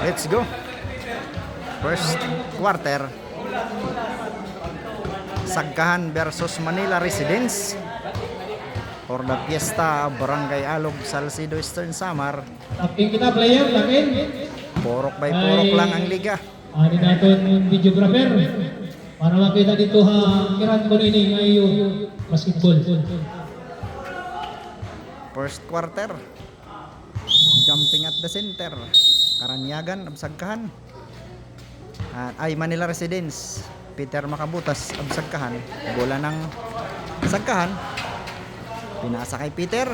Let's go. First quarter. Sagkahan versus Manila Residents for the Fiesta Barangay Alog, Salcedo, Eastern Samar. Tapin kita player, tapin. Purok by purok lang ang liga. Ari natin videographer para makita dito ha kiran ko ini ngayon basketball. First quarter. Jumping at the center. Karanyagan, Absagkahan. Ay Manila Residents. Peter Makabutas, Absagkahan. Bola ng Sagkahan. Pinasa kay Peter.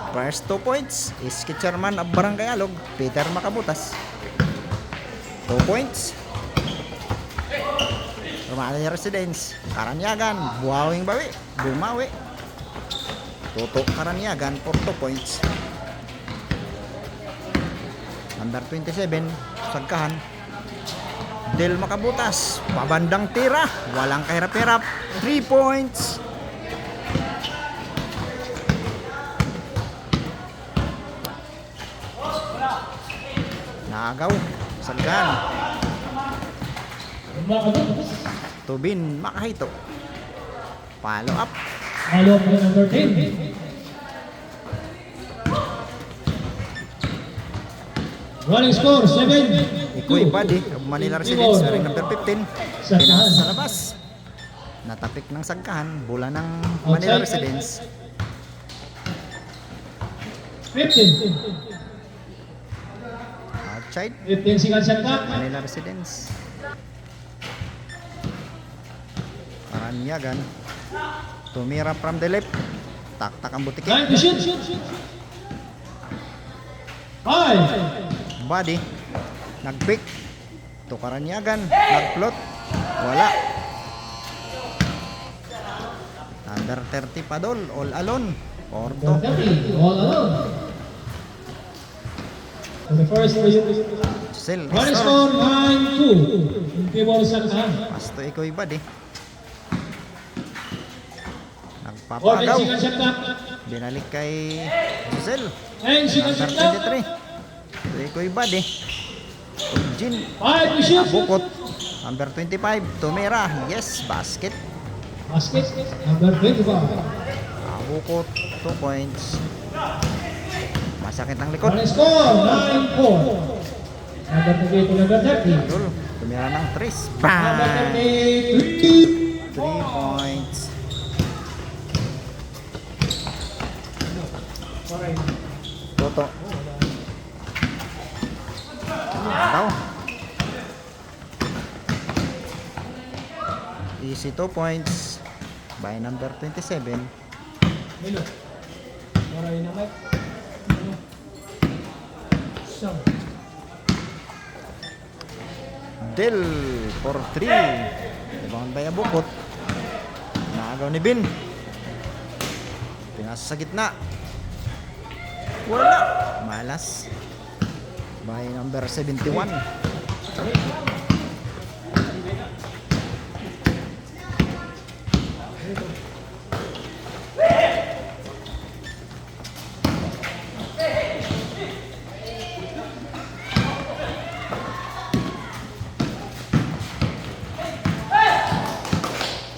First 2 points is Chairman of Barangay Alog, Peter Makabutas. 2 points. Manila Residents. Karanyagan, buhawing bawi. Bumawi. Tutok Karanyagan for 2 points. Under 27, Sagkahan. Del Makabutas, pabandang tira, walang kahirap-hirap, 3 points. Naagaw, Sagkahan. Tubin Makahito. Follow up. Follow up number 10. Running score 7. Ikoy Buddy of Manila Residents wearing number 15. Pinasa sa labas. Natapik ng Sagkahan. Bola ng Manila Residents. 15. Outside. 15 sikat Sagkahan. Manila Residents. Karanyagan. Tumira from the left. Tak-tak ang butiki. Time to shoot. 5. Buddy. Nag-pick. To Karanyagan. Nag-float. Wala. Under 30 Padol. All alone. Porto. 30. All alone. For the first Sil. running score 9-2. In favor of Sagkahan. Pasto Ikoy Buddy. 14 Nagpapagaw. sikat Sagkahan. Binalik kay Giselle. 10 sikat Under Sagkahan. 23. To Ikoy Buddy. Jin. 5 to shoot. Abukot. Number 25. Tumira. Yes. Basket. Basket number 25. Abukot. 2 points. Masakit ang likod. Running score 9-4. Number 28 to number 30. Dul. Tumira ng 3. Number Bang! 33. 3 points. Toto. Daw. Easy 2 points by number 27. Milo. Maray na Mike. Siyang. Del for 3. Rebound by Abukot. Naagaw ni Bin. Pinasa sa gitna. Wala. Malas. By number 71.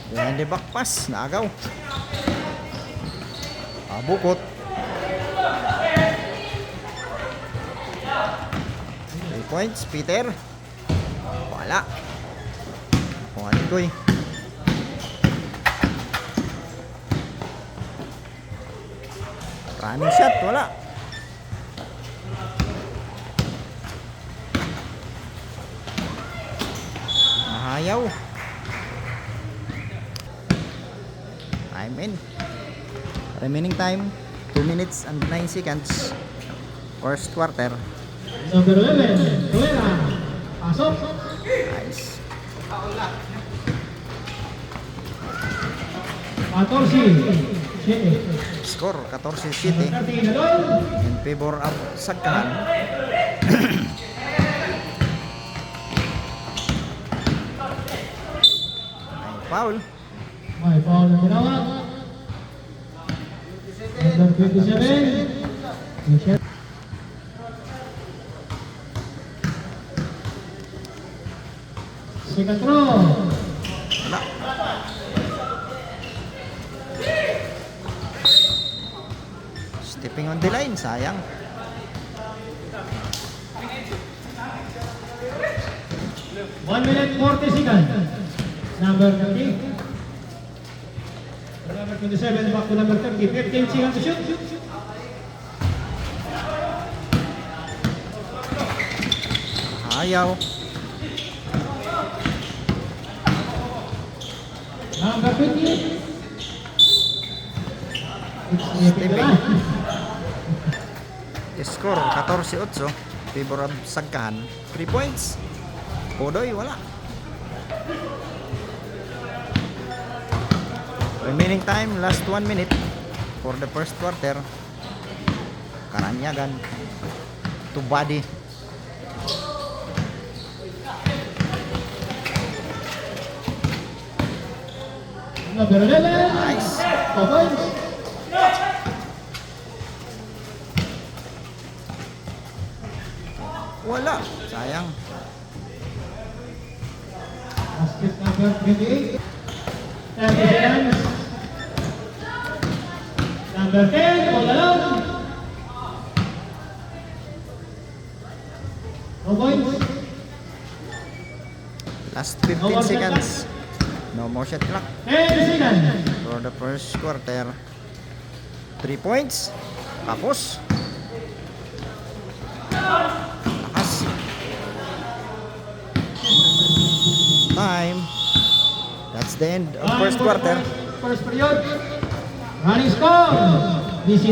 Behind the back pass. Naagaw. Abukot. 3 points, Peter. Wala. Kuhanin ko eh. Running shot, wala. Nahayaw. Time in. Remaining time 2 minutes and 9 seconds. First quarter. Number 11. Tuera. Pasok. Nice. 14. Score 14-7 in favor of Sagkahan. May foul. May foul na tinawag. Number 27. Second throw. Wala. Stepping on the line, sayang. One minute 40 seconds. Number 30. Number 27 back to number 30. 15 seconds to shoot. Ayaw. Number 28. Stepping. Score 14-8. Favor of Sagkahan. 3 points. Podoy, wala. Remaining time, last 1 minute for the first quarter. Karanyagan to body. Number 11. Nice. 2 points. Wala. Sayang. Basket number 28. 30 seconds. Number 10. All alone. 2 points. Last 15 seconds. No more shot clock 10 seconds. for the first quarter. 3 points. Tapos. Lakas. Time. That's the end of first quarter. First period. Running score. 18.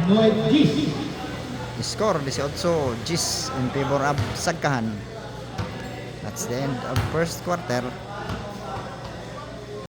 Noed Gis. Score 18 Gis in favor of Sagkahan. That's the end of first quarter.